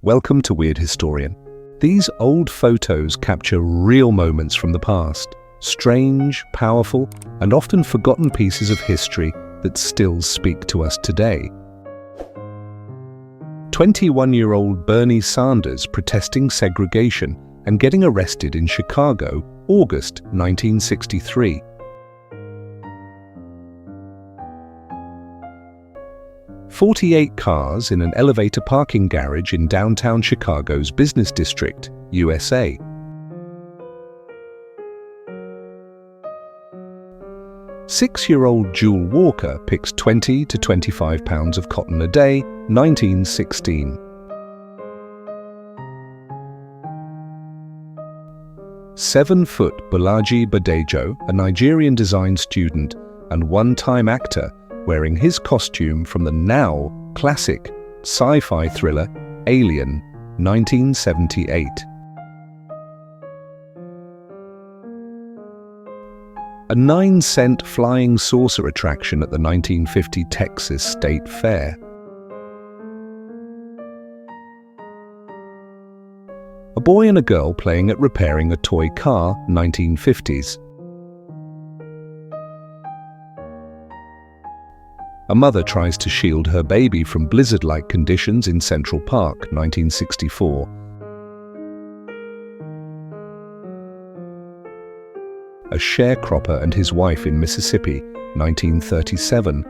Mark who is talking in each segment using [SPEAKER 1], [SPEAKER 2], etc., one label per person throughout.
[SPEAKER 1] Welcome to Weird Historian. These old photos capture real moments from the past, strange, powerful, and often forgotten pieces of history that still speak to us today. 21-year-old Bernie Sanders protesting segregation and getting arrested in Chicago, August 1963. "48 cars in an elevator parking garage in downtown Chicago's business district, USA. Six-year-old Jewel Walker picks 20 to 25 pounds of cotton a day, 1916. Seven-foot Bolaji Badejo, a Nigerian design student and one-time actor, wearing his costume from the now classic sci-fi thriller Alien, 1978. A 9-cent flying saucer attraction at the 1950 Texas State Fair. A boy and a girl playing at repairing a toy car, 1950s. A mother tries to shield her baby from blizzard-like conditions in Central Park, 1964. A sharecropper and his wife in Mississippi, 1937.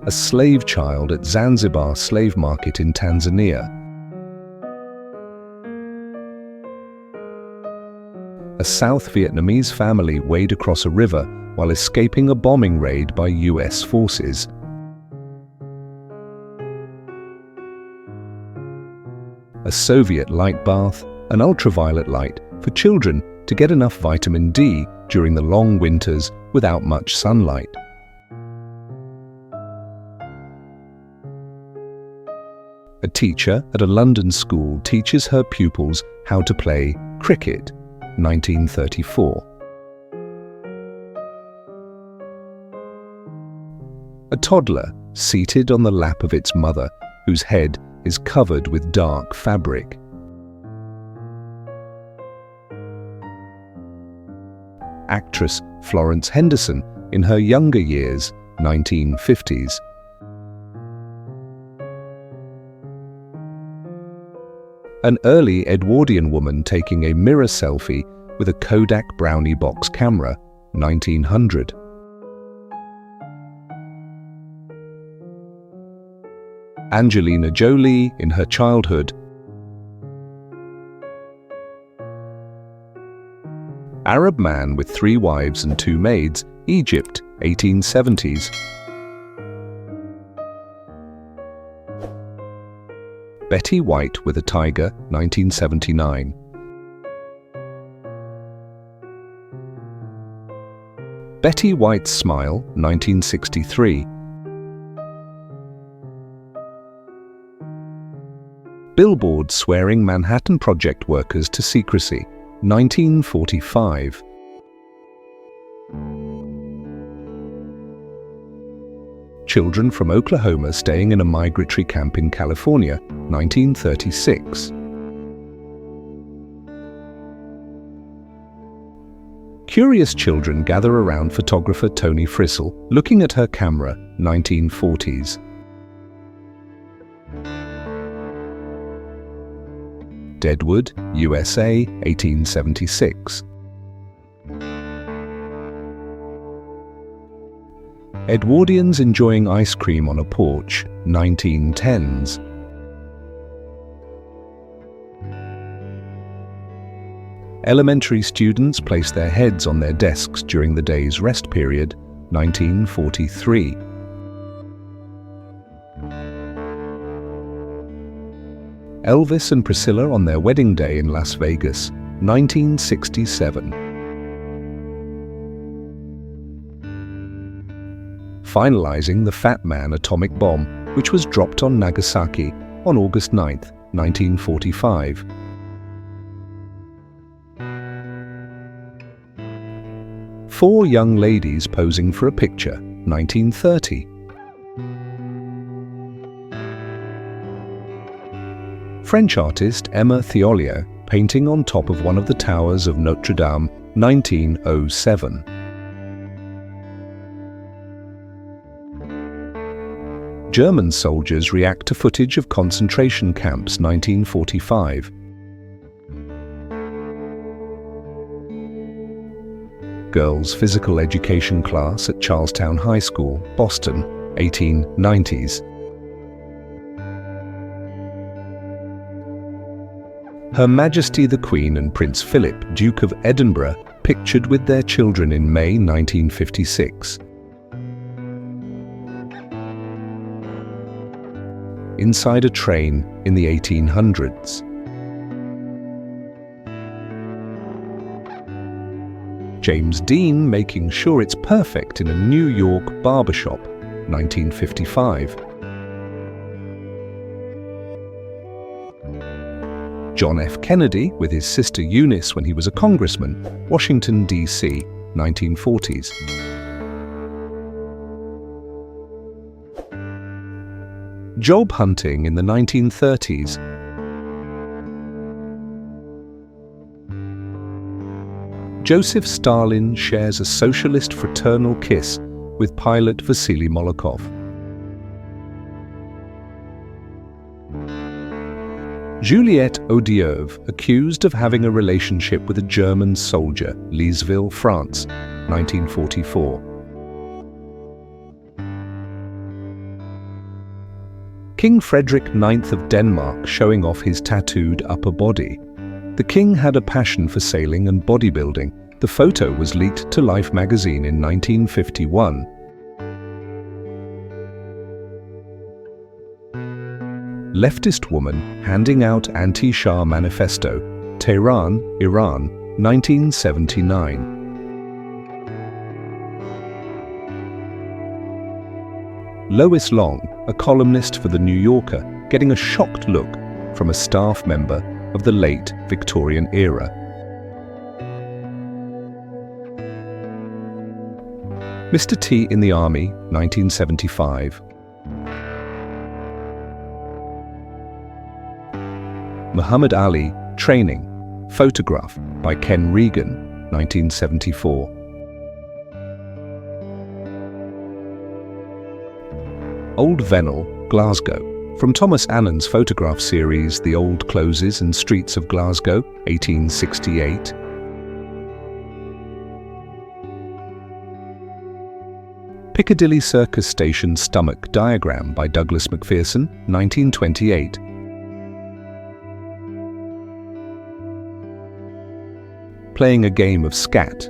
[SPEAKER 1] A slave child at Zanzibar slave market in Tanzania. A South Vietnamese family wade across a river while escaping a bombing raid by US forces. A Soviet light bath, an ultraviolet light for children to get enough vitamin D during the long winters without much sunlight. A teacher at a London school teaches her pupils how to play cricket, 1934. A toddler seated on the lap of its mother, whose head is covered with dark fabric. Actress Florence Henderson in her younger years, 1950s. An early Edwardian woman taking a mirror selfie with a Kodak Brownie box camera, 1900. Angelina Jolie in her childhood. Arab man with 3 wives and 2 maids, Egypt, 1870s. Betty White with a tiger, 1979. Betty White's smile, 1963. Billboard swearing Manhattan Project workers to secrecy, 1945. Children from Oklahoma staying in a migratory camp in California, 1936. Curious children gather around photographer Toni Frissell, looking at her camera, 1940s. Deadwood, USA, 1876. Edwardians enjoying ice cream on a porch, 1910s. Elementary students place their heads on their desks during the day's rest period, 1943. Elvis and Priscilla on their wedding day in Las Vegas, 1967. Finalizing the Fat Man atomic bomb, which was dropped on Nagasaki on August 9, 1945. Four young ladies posing for a picture, 1930. French artist Emma Thiollier painting on top of one of the towers of Notre Dame, 1907. German soldiers react to footage of concentration camps, 1945. Girls' physical education class at Charlestown High School, Boston, 1890s. Her Majesty the Queen and Prince Philip, Duke of Edinburgh, pictured with their children in May 1956. Inside a train in the 1800s. James Dean making sure it's perfect in a New York barbershop, 1955. John F. Kennedy with his sister Eunice when he was a congressman, Washington, D.C., 1940s. Job hunting in the 1930s. Joseph Stalin shares a socialist fraternal kiss with pilot Vasily Molokov. Juliette Odieuvre accused of having a relationship with a German soldier, Leesville, France, 1944. King Frederick IX of Denmark showing off his tattooed upper body. The king had a passion for sailing and bodybuilding. The photo was leaked to Life magazine in 1951. Leftist woman handing out anti-Shah manifesto, Tehran, Iran, 1979. Lois Long, a columnist for The New Yorker, getting a shocked look from a staff member of the late Victorian era. Mr. T in the Army, 1975. Muhammad Ali, Training, photograph by Ken Regan, 1974. Old Vennel, Glasgow, from Thomas Annan's photograph series The Old Closes and Streets of Glasgow, 1868. Piccadilly Circus Station Stomach Diagram by Douglas Macpherson, 1928. Playing a game of scat.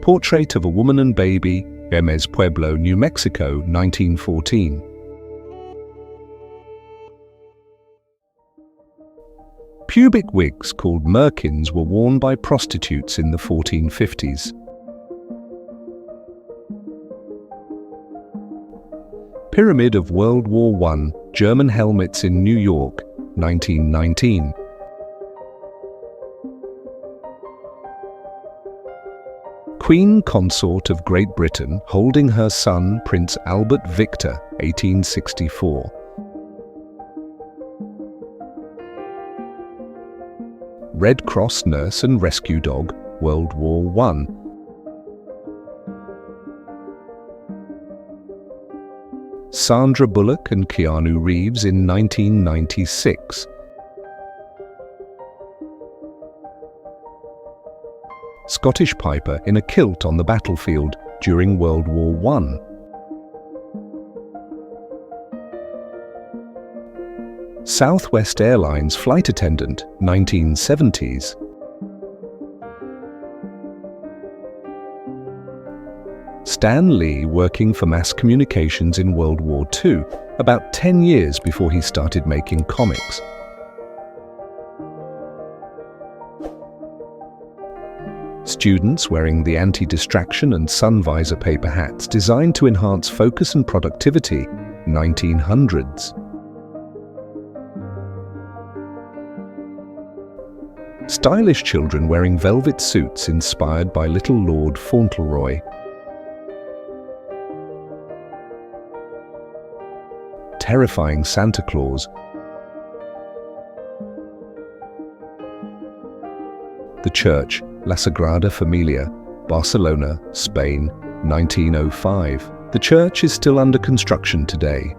[SPEAKER 1] Portrait of a Woman and Baby, Gomez Pueblo, New Mexico, 1914. Pubic wigs called merkins were worn by prostitutes in the 1450s. Pyramid of World War I, German helmets in New York, 1919. Queen Consort of Great Britain holding her son Prince Albert Victor, 1864. Red Cross nurse and rescue dog, World War I. Sandra Bullock and Keanu Reeves in 1996. Scottish piper in a kilt on the battlefield during World War I. Southwest Airlines flight attendant, 1970s. Stan Lee working for mass communications in World War II, about 10 years before he started making comics. Students wearing the anti-distraction and sun visor paper hats designed to enhance focus and productivity, 1900s. Stylish children wearing velvet suits inspired by Little Lord Fauntleroy. terrifying Santa Claus. The church, La Sagrada Familia, Barcelona, Spain, 1905. The church is still under construction today.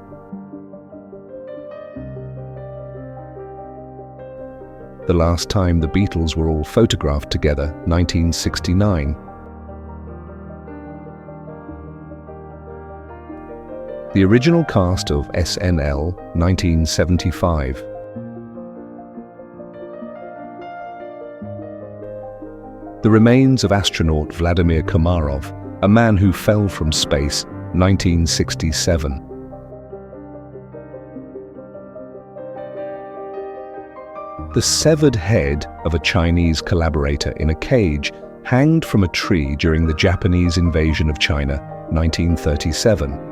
[SPEAKER 1] The last time the Beatles were all photographed together, 1969. The original cast of SNL, 1975. The remains of astronaut Vladimir Komarov, a man who fell from space, 1967. The severed head of a Chinese collaborator in a cage hanged from a tree during the Japanese invasion of China, 1937.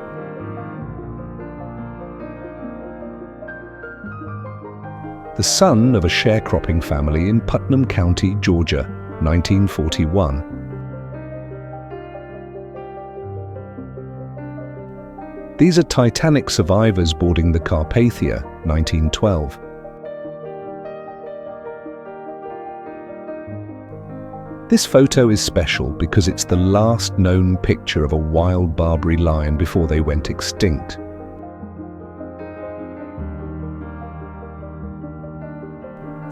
[SPEAKER 1] The son of a sharecropping family in Putnam County, Georgia, 1941. These are Titanic survivors boarding the Carpathia, 1912. This photo is special because it's the last known picture of a wild Barbary lion before they went extinct.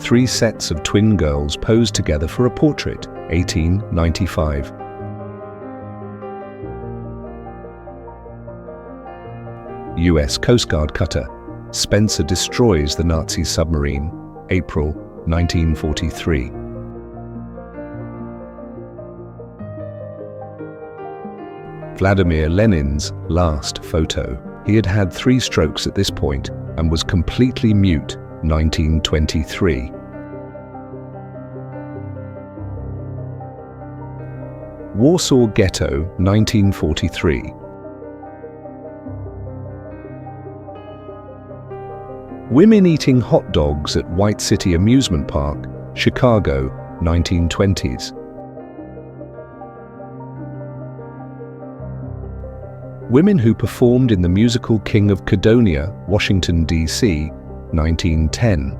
[SPEAKER 1] Three sets of twin girls posed together for a portrait, 1895. US Coast Guard cutter, Spencer destroys the Nazi submarine, April 1943. Vladimir Lenin's last photo. He had had 3 strokes at this point and was completely mute, 1923. Warsaw Ghetto, 1943. Women eating hot dogs at White City Amusement Park, Chicago, 1920s. Women who performed in the musical King of Cudonia, Washington, D.C., 1910.